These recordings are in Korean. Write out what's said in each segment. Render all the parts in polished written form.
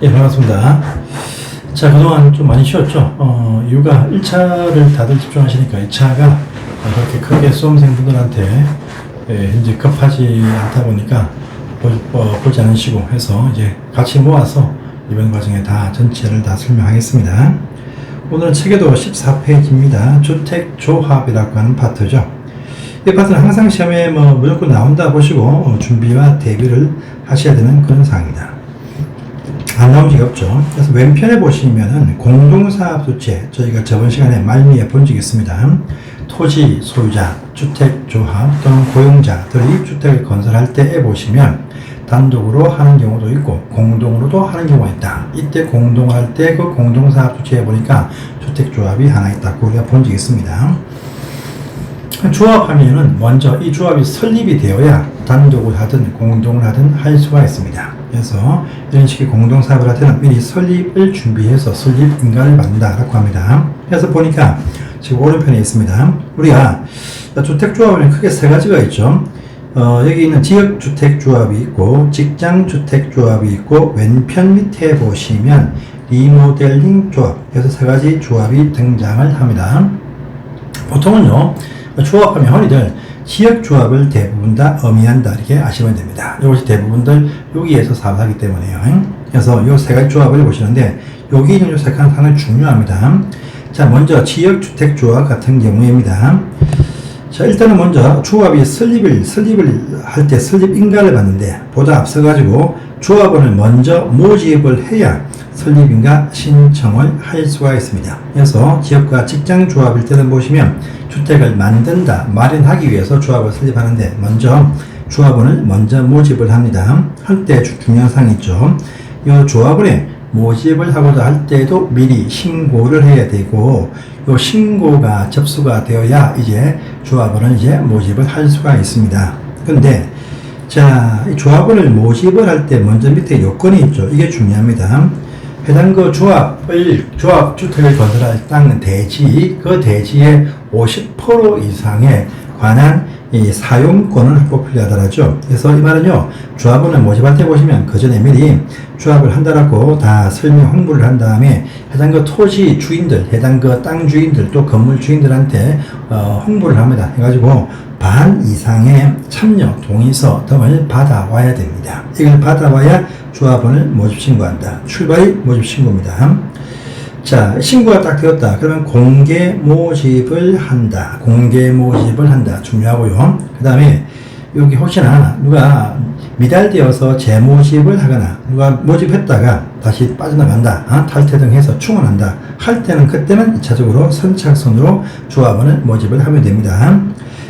예, 반갑습니다. 자, 그동안 좀 많이 쉬었죠? 이유가 1차를 다들 집중하시니까 2차가 그렇게 크게 수험생분들한테 현재 급하지 않다 보니까 보지 않으시고 해서 이제 같이 모아서 이번 과정에 다 전체를 다 설명하겠습니다. 오늘은 책에도 14페이지입니다. 주택조합이라고 하는 파트죠. 이 파트는 항상 시험에 무조건 나온다 보시고 준비와 대비를 하셔야 되는 그런 사항입니다. 안 나온 적이 없죠. 그래서 왼편에 보시면은 공동사업주체, 저희가 저번 시간에 말미에 본 적이 있습니다. 토지 소유자, 주택조합 또는 고용자들이 주택을 건설할 때에 보시면 단독으로 하는 경우도 있고 공동으로도 하는 경우가 있다. 이때 공동을 할 때 그 공동사업주체에 보니까 주택조합이 하나 있다고 우리가 본 적이 있습니다. 조합하면은 먼저 이 조합이 설립이 되어야 단독을 하든 공동을 하든 할 수가 있습니다. 그래서 이런 식의 공동사업을 할 때는 미리 설립을 준비해서 설립 인가를 받는다라고 합니다. 그래서 보니까 지금 오른편에 있습니다. 우리가 주택조합은 크게 세 가지가 있죠. 여기 있는 지역주택조합이 있고 직장주택조합이 있고 왼편 밑에 보시면 리모델링 조합, 그래서 세 가지 조합이 등장을 합니다. 보통은요 조합하면 흔히들 지역조합을 대부분 다 의미한다 이렇게 아시면 됩니다. 이것이 대부분들 여기에서 사업을 하기 때문에요. 그래서 이 세 가지 조합을 보시는데 여기 있는 이 세 가지 상당히 중요합니다. 자, 먼저 지역주택조합 같은 경우입니다. 자, 일단은 먼저 조합이 설립을 할 때 설립 인가를 받는데 보다 앞서 가지고 조합원을 먼저 모집을 해야 설립인가 신청을 할 수가 있습니다. 그래서 지역과 직장 조합일 때는 보시면 주택을 만든다, 마련하기 위해서 조합을 설립하는데 먼저 조합원을 먼저 모집을 합니다. 할 때 중요한 사항이 있죠. 이 조합원에 모집을 하고자 할 때도 미리 신고를 해야 되고 이 신고가 접수가 되어야 이제 조합원을 이제 모집을 할 수가 있습니다. 그런데 자, 이 조합원을 모집을 할 때 먼저 밑에 요건이 있죠. 이게 중요합니다. 해당 그 조합 주택을 건설할 땅 대지, 그 대지의 50% 이상에 관한 이 사용권을 확보하려 하더라죠. 그래서 이 말은요, 조합원을 모집할 때 보시면 그 전에 미리 조합을 한다라고 다 설명 홍보를 한 다음에 해당 그 토지 주인들, 해당 그 땅 주인들 또 건물 주인들한테 홍보를 합니다. 해가지고 반 이상의 참여 동의서 등을 받아와야 됩니다. 이걸 받아와야 조합원을 모집 신고한다. 출발이 모집 신고입니다. 자, 신고가 딱 되었다. 그러면 공개 모집을 한다. 중요하고요. 그 다음에 여기 혹시나 누가 미달되어서 재모집을 하거나 누가 모집했다가 다시 빠져나간다, 탈퇴 등 해서 충원한다 할 때는 그때는 2차적으로 선착순으로 조합원을 모집을 하면 됩니다.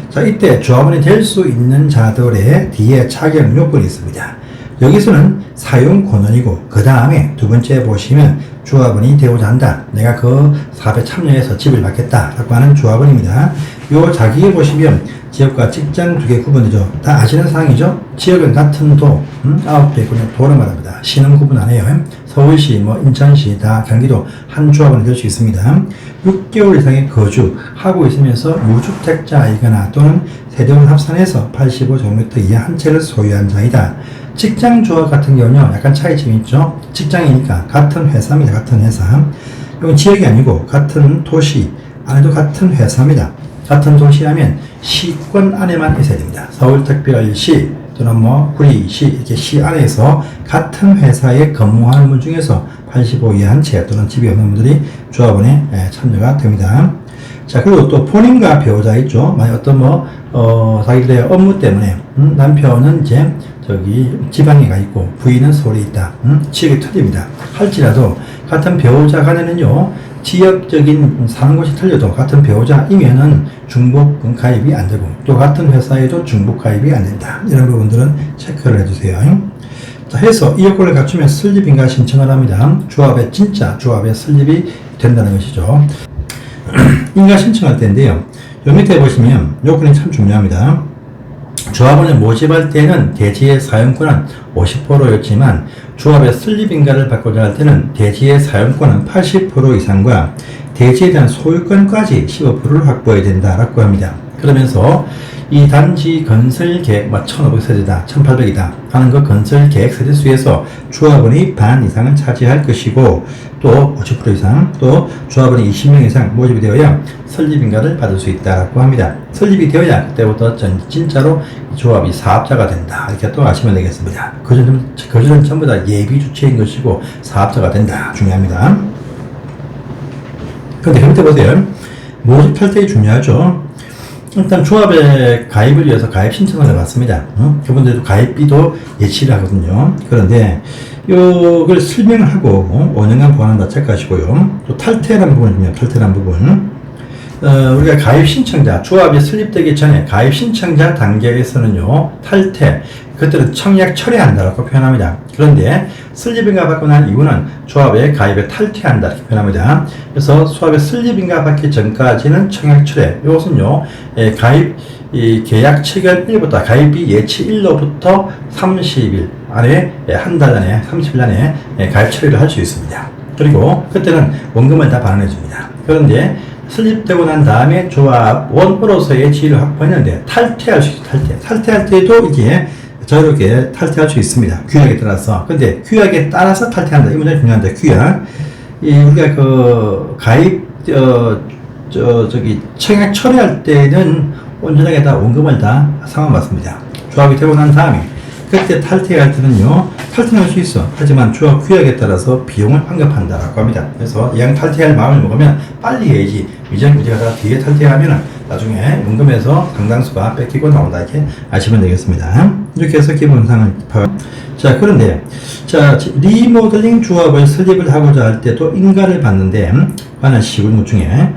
자, 이때 조합원이 될 수 있는 자들의 뒤에 자격 요건이 있습니다. 여기서는 사용 권한이고 그 다음에 두 번째 보시면 조합원이 되고자 한다. 내가 그 사업에 참여해서 집을 받겠다 라고 하는 조합원입니다. 요 자격에 보시면 지역과 직장 두 개 구분되죠. 다 아시는 사항이죠. 지역은 같은 도, 9개 도를 말합니다. 시는 구분 안 해요. 서울시, 인천시, 다 경기도 한 조합원이 될 수 있습니다. 6개월 이상의 거주하고 있으면서 무주택자이거나 또는 세대원 합산해서 85제곱미터 이하 한 채를 소유한 자이다. 직장조합 같은 경우는 약간 차이점이 있죠. 직장이니까 같은 회사입니다. 같은 회사. 이건 지역이 아니고 같은 도시 안에도 같은 회사입니다. 같은 도시라면 시권 안에만 있어야 됩니다. 서울특별시 또는 구리시 이렇게 시 안에서 같은 회사에 근무하는 분 중에서 85 이하 한 채 또는 집이 없는 분들이 조합원에 참여가 됩니다. 자, 그리고 또 본인과 배우자 있죠. 만약 어떤 자기들의 업무 때문에 남편은 이제 지방에 가 있고 부인은 서울에 있다. 지역이 틀립니다. 할지라도 같은 배우자 간에는요, 지역적인 사는 곳이 틀려도 같은 배우자이면은 중복 가입이 안 되고 또 같은 회사에도 중복 가입이 안 된다. 이런 부분들은 체크를 해주세요. 자, 해서 이 요건을 갖추면 설립인가 신청을 합니다. 진짜 조합의 설립이 된다는 것이죠. 인가 신청할 때인데요. 요 밑에 보시면 요건이 참 중요합니다. 조합원을 모집할 때는 대지의 사용권은 50%였지만 조합의 설립인가를 받고자 할 때는 대지의 사용권은 80% 이상과 대지에 대한 소유권까지 15%를 확보해야 된다라고 합니다. 그러면서 이 단지 건설 계획, 1500세대다, 1800이다 하는 그 건설 계획 세대수에서 조합원이 반 이상은 차지할 것이고, 또 50% 이상, 또 조합원이 20명 이상 모집이 되어야 설립인가를 받을 수 있다고 합니다. 설립이 되어야 그때부터 진짜로 조합이 사업자가 된다, 이렇게 또 아시면 되겠습니다. 그전은 전부 다 예비 주체인 것이고 사업자가 된다, 중요합니다. 그런데 그때 보세요. 모집 탈퇴가 중요하죠. 일단 조합에 가입을 위해서 가입 신청을 해봤습니다. 그분들도 가입비도 예치를 하거든요. 그런데 이걸 설명을 하고 5년간 보완한다 체크하시고요. 또 탈퇴라는 부분이 중요해요. 탈퇴라는 부분. 우리가 가입 신청자, 조합이 설립되기 전에 가입 신청자 단계에서는요, 탈퇴, 그때는 청약 철회한다라고 표현합니다. 그런데 설립인가 받고 난 이후는 조합의 가입에 탈퇴한다 이렇게 표현합니다. 그래서 조합의 설립인가 받기 전까지는 청약 철회, 이것은요, 가입 계약 체결일부터 가입비 예치 일로부터 30일 안에, 한 달 안에 30일 안에 가입 처리를 할 수 있습니다. 그리고 그때는 원금을 다 반환해 줍니다. 그런데 설립되고 난 다음에 조합원으로서의 지위를 확보했는데 탈퇴할 수 있어요. 탈퇴할 때도 이게 자유롭게 탈퇴할 수 있습니다. 규약에 따라서. 근데 규약에 따라서 탈퇴한다. 이 문제가 중요한데, 규약. 우리가 그 가입, 청약 처리할 때는 온전하게 다 원금을 다 상환받습니다. 조합이 되고 난 다음에. 그때 탈퇴할 때는요, 탈퇴할 수 있어. 하지만 조합 규약에 따라서 비용을 환급한다라고 합니다. 그래서 이왕 탈퇴할 마음을 먹으면 빨리 해야지. 미정미지하다가 뒤에 탈퇴하면 나중에 원금에서 상당수가 뺏기고 나온다, 이렇게 아시면 되겠습니다. 이렇게 해서 기본상을 자, 그런데 리모델링 조합을 설립을 하고자 할 때도 인가를 받는데 관한 시군 중에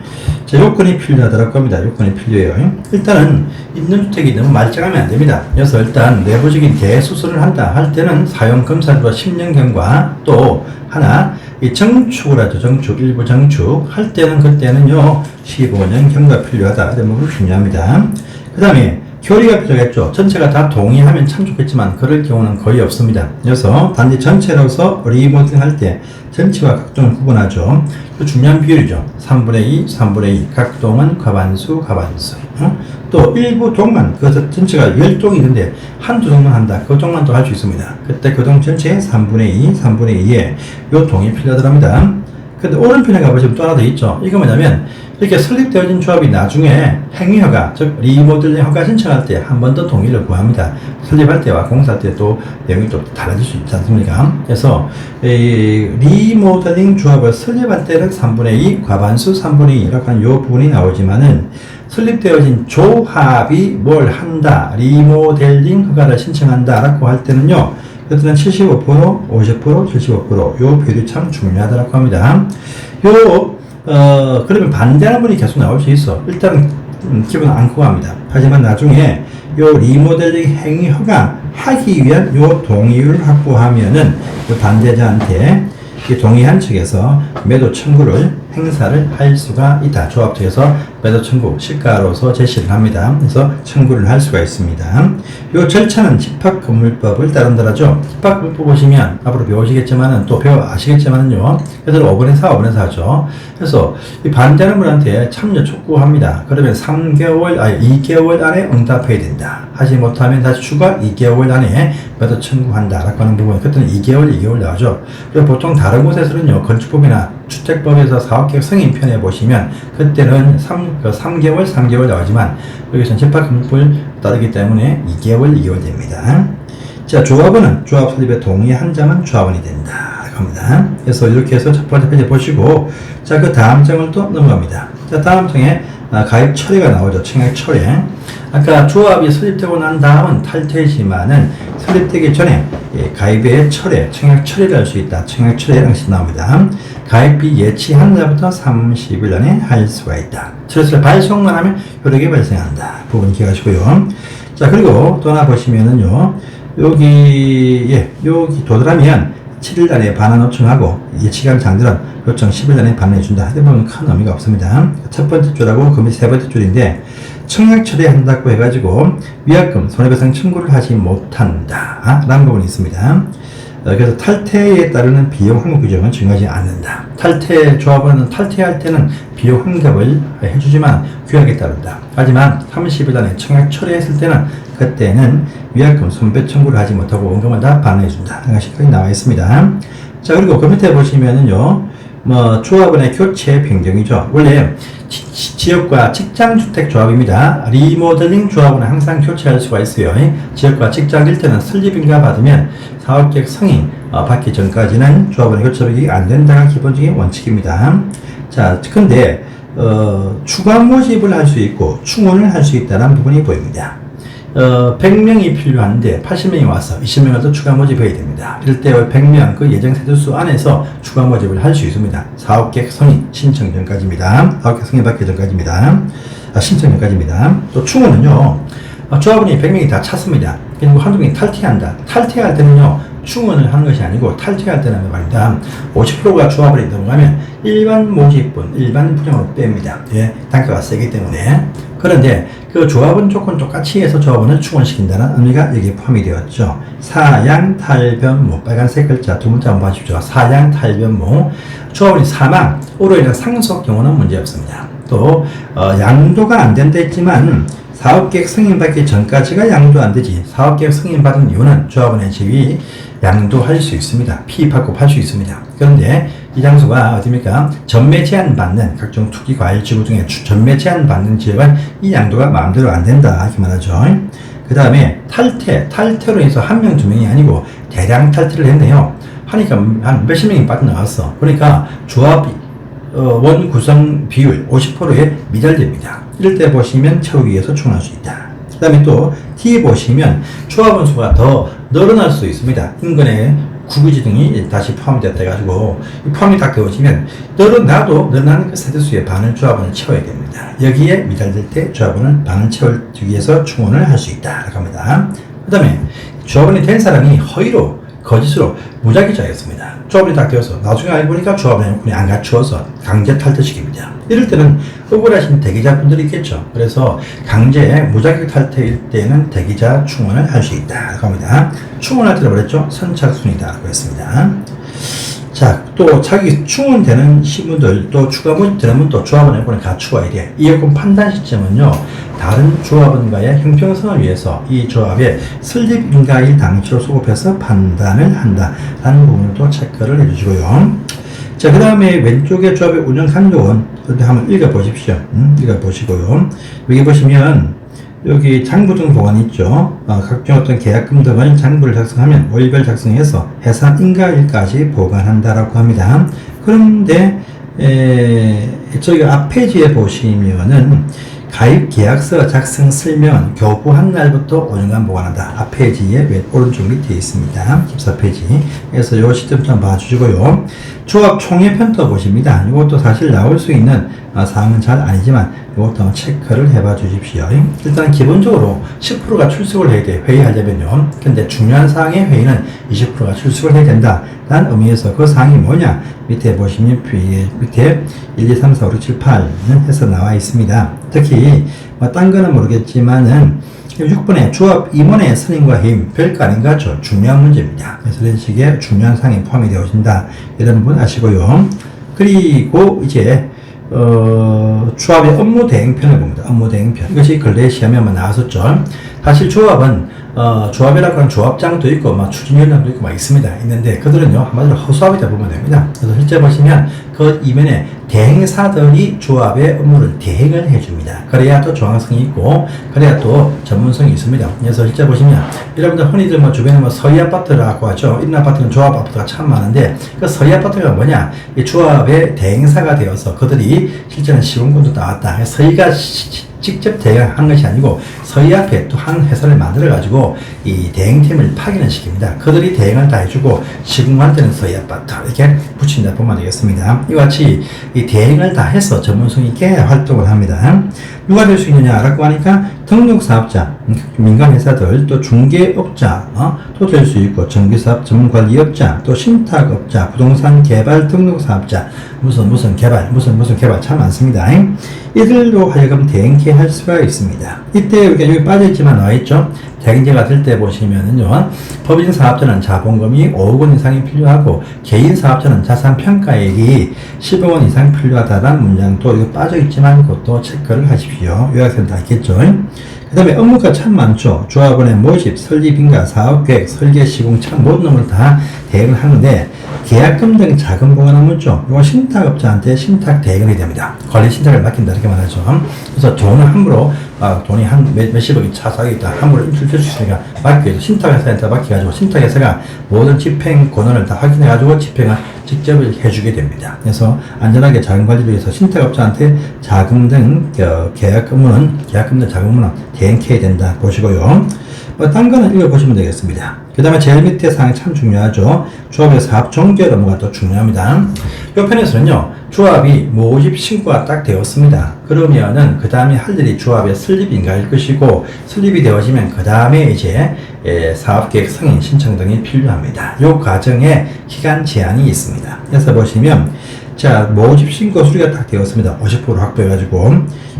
요건이 필요하다고 합니다. 요건이 필요해요. 일단은 있는 주택이 너무 말짱하면 안 됩니다. 그래서 일단 내부적인 대수술을 한다 할 때는 사용검사로 10년경과 또 하나 이 정축을 하죠. 정축, 일부 정축 할 때는 그때는요 15년 경과 필요하다. 이런 부분 중요합니다. 그 다음에 교리가 필요하겠죠. 전체가 다 동의하면 참 좋겠지만 그럴 경우는 거의 없습니다. 그래서 단지 전체로서 리모델링 할 때 전체와 각종을 구분하죠. 그 중요한 비율이죠. 3분의 2, 3분의 2. 각 동은 과반수, 과반수. 또 일부 동만, 그 전체가 10동이 있는데 한두 동만 한다. 그 동만 또 할 수 있습니다. 그때 그 동 전체의 3분의 2, 3분의 2에 요 동이 필요하더랍니다. 근데 오른편에 가보시면 또 하나 더 있죠. 이거 뭐냐면 이렇게 설립되어진 조합이 나중에 행위허가, 즉 리모델링 허가 신청할 때 한 번 더 동의를 구합니다. 설립할 때와 공사할 때 또 내용이 또 달라질 수 있지 않습니까? 그래서 리모델링 조합을 설립할 때는 3분의 2, 과반수 3분의 2라고 하는 이 부분이 나오지만은 설립되어진 조합이 뭘 한다, 리모델링 허가를 신청한다 라고 할 때는요, 그때는 75%, 50%, 75%, 요 비율이 참 중요하다고 합니다. 그러면 반대하는 분이 계속 나올 수 있어. 일단은 기본 않고 합니다. 하지만 나중에 요 리모델링 행위 허가 하기 위한 요 동의를 확보하면은 요 반대자한테 이 동의한 측에서 매도 청구를 행사를 할 수가 있다. 조합 측에서 매도 청구 시가로서 제시를 합니다. 그래서 청구를 할 수가 있습니다. 이 절차는 집합건물법을 따른다라죠. 집합건물법 보시면 앞으로 배우시겠지만은 또 아시겠지만은요. 그래서 5분의 4, 5분의 4죠. 그래서 이 반대하는 분한테 참여 촉구합니다. 그러면 2개월 안에 응답해야 된다. 하지 못하면 다시 추가 2개월 안에 매도 청구한다라고 하는 부분. 그때는 2개월 나오죠. 그리고 보통 다른 곳에서는요, 건축법이나 주택법에서 사업계획 승인편에 보시면 그때는 3개월 나오지만 여기서는 집합건물법을 따르기 때문에 2개월 됩니다. 자, 조합원은 조합 설립에 동의한 자만 조합원이 된다 합니다. 그래서 이렇게 해서 첫 번째 페이지 보시고, 자, 그 다음 장을 또 넘어갑니다. 자, 다음 장에 가입 처리가 나오죠. 청약 처리. 아까 조합이 설립되고 난 다음은 탈퇴지만은 설립되기 전에 가입의 철회, 청약 처리를 할 수 있다. 청약 처리라는 것이 나옵니다. 가입비 예치한 날부터 30일 안에 할 수가 있다. 철회를 발송만 하면 효력이 발생한다. 부분 기억하시고요. 자, 그리고 또 하나 보시면은요, 여기 도달하면 7일 안에 반환 요청하고 예치간 장들은 요청 10일 안에 반환해준다. 하다 보면 큰 의미가 없습니다. 첫 번째 줄하고 그 밑에 세 번째 줄인데, 청약 처리한다고 해가지고 위약금 손해배상 청구를 하지 못한다 라는 부분이 있습니다. 그래서 탈퇴에 따르는 비용 환급 규정은 중요하지 않는다. 탈퇴 조합원은 탈퇴할 때는 비용 환급을 해주지만 규약에 따른다. 하지만 30일 안에 청약 철회했을 때는 그때는 위약금 손배 청구를 하지 못하고 원금을 다 반환해준다. 이것이 나와 있습니다. 자, 그리고 그 밑에 보시면은요, 조합원의 교체 변경이죠. 원래 지역과 직장주택 조합입니다. 리모델링 조합은 항상 교체할 수가 있어요. 지역과 직장일 때는 설립인가 받으면 사업계획 승인 받기 전까지는 조합원의 교체가 안 된다가 기본적인 원칙입니다. 자, 근데 추가 모집을 할 수 있고 충원을 할 수 있다는 부분이 보입니다. 100명이 필요한데 80명이 와서 20명을 더 추가 모집해야 됩니다. 이럴 때 100명 그 예정 세대수 안에서 추가 모집을 할 수 있습니다. 사업계획 승인 신청 전까지입니다. 사업계획 승인 받기 전까지입니다. 신청 전까지입니다. 또 충원은요, 조합원이 100명이 다 찼습니다. 그리고 한두 명이 탈퇴한다. 탈퇴할 때는요, 충원을 하는 것이 아니고 탈퇴할 때는 말입니다. 50%가 조합원이 넘어가면 일반 모집분, 일반 분양으로 뺍니다. 예, 단가가 세기 때문에. 그런데 그 조합원 조건 똑같이 해서 조합원을 충원시킨다는 의미가 여기에 포함이 되었죠. 사양탈변무, 빨간색 글자 두 문자 한번 봐주십시오. 사양탈변무, 조합원이 사망, 으로 인한 상속 경우는 문제없습니다. 또 양도가 안 된다 했지만 사업계획 승인받기 전까지가 양도 안 되지. 사업계획 승인받은 이유는 조합원의 지위 양도할 수 있습니다. 피입학급할 수 있습니다. 그런데 이 장소가 어디입니까? 전매 제한 받는 각종 투기 과일 지구 중에 전매 제한 받는 지역은 이 양도가 마음대로 안 된다. 이렇게 말하죠. 그 다음에 탈퇴로 해서 한 명, 두 명이 아니고 대량 탈퇴를 했네요. 하니까 한 몇십 명이 빠져나왔어. 그러니까 조합이 원 구성 비율 50%에 미달됩니다. 이럴 때 보시면 채우기 위해서 충원할 수 있다. 그 다음에 또 T에 보시면 조합원 수가 더 늘어날 수 있습니다. 인근의 구부지 등이 다시 포함됐다 해가지고 포함이 딱 되어지면 늘어나는 그 세대수의 반을 조합원을 채워야 됩니다. 여기에 미달될 때 조합원은 반을 채우기 위해서 충원을 할 수 있다 합니다. 그 다음에 조합원이 된 사람이 허위로 거짓으로 무작위자였습니다. 조합원이 딱 되어서 나중에 알고 보니까 조합원이 안 갖추어서 강제 탈퇴시킵니다. 이럴 때는 억울하신 대기자분들이 있겠죠. 그래서 강제 무작위 탈퇴일 때는 대기자 충원을 할 수 있다 합니다. 충원할 때는 뭐랬죠? 선착순이다 그랬습니다. 자, 또 자기 충원되는 신분들 또 추가 모집되는 분 또 조합원 여건을 갖추어야 돼. 이 여건 판단 시점은요, 다른 조합원과의 형평성을 위해서 이 조합의 설립 인가일 당시로 소급해서 판단을 한다라는 부분을 또 체크를 해주시고요. 자, 그 다음에 왼쪽에 조합의 운영 간도원 한번 읽어보십시오. 읽어보시고요. 여기 보시면 여기 장부 등 보관이 있죠. 각종 어떤 계약금 등을 장부를 작성하면 월별 작성해서 해산 인가일까지 보관한다라고 합니다. 그런데 저기 앞 페이지에 보시면은 가입 계약서 작성 설명은 교부한 날부터 5년간 보관한다. 앞 페이지에 오른쪽 밑에 있습니다. 14페이지. 그래서 요 시점 좀 봐주시고요. 조합 총회 편도 보십니다. 이것도 사실 나올 수 있는 사항은 잘 아니지만 이것도 한번 체크를 해봐 주십시오. 일단 기본적으로 10%가 출석을 해야 돼. 회의하려면요. 근데 중요한 사항의 회의는 20%가 출석을 해야 된다. 라는 의미에서 그 사항이 뭐냐? 밑에 보시면 밑에 1, 2, 3, 4, 5, 6, 7, 8는 해서 나와 있습니다. 특히 딴 거는 모르겠지만은 6번에 조합 임원의 선임과 해임 별거 아닌가? 중요한 문제입니다. 그래서 이런 식의 중요한 사항이 포함이 되어진다. 이런 부분 아시고요. 그리고 이제 조합의 업무 대행편을 봅니다. 업무 대행편. 이것이 근래 시험에 한번 나왔었죠. 사실 조합은 조합이라고 하는 조합장도 있고 추진위원장도 있고 있습니다. 있는데 그들은요 한마디로 허수아비다 보면 됩니다. 그래서 실제 보시면 그 이면에 대행사들이 조합의 업무를 대행을 해줍니다. 그래야 또 정확성이 있고 그래야 또 전문성이 있습니다. 그래서 실제 보시면 여러분들 흔히들 주변에 서희 아파트라고 하죠. 이런 아파트는 조합 아파트가 참 많은데 그 서희 아파트가 뭐냐? 이 조합의 대행사가 되어서 그들이 실제는 시공군도 나왔다. 서희가 직접 대행한 것이 아니고 서희 앞에 또 한 회사를 만들어가지고 이 대행팀을 파견을 시킵니다. 그들이 대행을 다 해주고 시공할 때는 서희 아파트 이렇게 붙인다 보면 되겠습니다. 이와 같이 이 대행을 다 해서 전문성 있게 활동을 합니다. 누가 될 수 있느냐라고 하니까 등록사업자, 민간회사들, 또 중개업자, 또 될 수 있고, 정비사업 전문관리업자, 또 신탁업자, 부동산 개발 등록사업자, 무슨 개발, 무슨 개발 참 많습니다. 이들로 하여금 대행케할 수가 있습니다. 이때 여기 빠져있지만 나와있죠. 대행제가 될 때 보시면은요, 법인 사업자는 자본금이 5억 원 이상이 필요하고, 개인 사업자는 자산 평가액이 10억 원 이상 필요하다라는 문장도 이거 빠져있지만 그것도 체크를 하십시오. 요약서는 다 있겠죠. 그 다음에 업무가 참 많죠. 조합원의 모집, 설립인가, 사업계획, 설계, 시공 참 모든 업무를 다 대행을 하는데, 계약금 등 자금 보관 업무죠. 이건 신탁업자한테 신탁 대행이 됩니다. 관리 신탁을 맡긴다 이렇게 말하죠. 그래서 돈을 함부로 돈이 한 몇십억이 차서 있다 함부로 인출될 수 있으니까 맡겨서 신탁회사한테 맡겨가지고 신탁회사가 모든 집행 권한을 다 확인해가지고 집행을 직접 해주게 됩니다. 그래서 안전하게 자금 관리를 위해서 신탁업자한테 자금 등 계약금 등 자금 업무는 대행해야 된다 보시고요. 딴 거는 읽어보시면 되겠습니다. 그 다음에 제일 밑에 사항이 참 중요하죠. 조합의 사업 종결 업무가 또 중요합니다. 이 편에서는요, 조합이 모집 신고가 딱 되었습니다. 그러면은 그 다음에 할 일이 조합의 설립인가일 것이고, 설립이 되어지면 그 다음에 이제 사업계획 승인 신청 등이 필요합니다. 이 과정에 기간 제한이 있습니다. 그래서 보시면 자, 모집 신고 수리가 딱 되었습니다. 50% 확보해가지고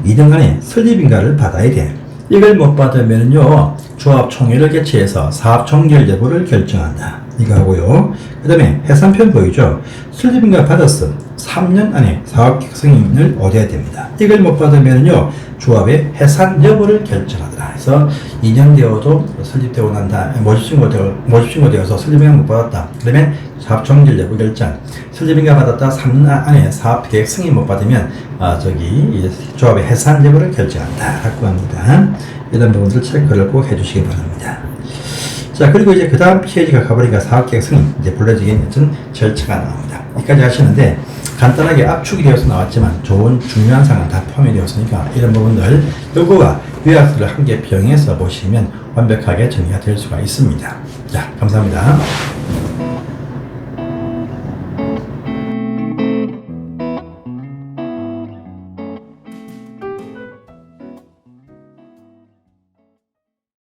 2년 안에 설립인가를 받아야 돼. 이걸 못 받으면요, 조합 총회를 개최해서 사업 종결 여부를 결정한다. 이거 하고요. 그 다음에 해산편 보이죠? 설립인가 받았어. 3년 안에 사업계획 승인을 얻어야 됩니다. 이걸 못 받으면요, 조합의 해산 여부를 결정하더라. 그래서 2년 되어도 설립되고 난 다음에 모집신고 되어서 설립인가 못 받았다. 그러면 사업 종결 여부 결정. 설립인가 받았다. 3년 안에 사업계획 승인 못 받으면 조합의 해산 여부를 결정한다. 라고 합니다. 이런 부분들 체크를 꼭 해주시기 바랍니다. 자, 그리고 이제 그 다음 페이지가 가보니까 사업계획 승인, 이제 불러지게 있는 절차가 나옵니다. 여기까지 하시는데, 간단하게 압축이 되어서 나왔지만, 좋은 중요한 사항은 다 포함이 되었으니까, 이런 부분들, 요거와 요약서를 함께 병행해서 보시면 완벽하게 정리가 될 수가 있습니다. 자, 감사합니다.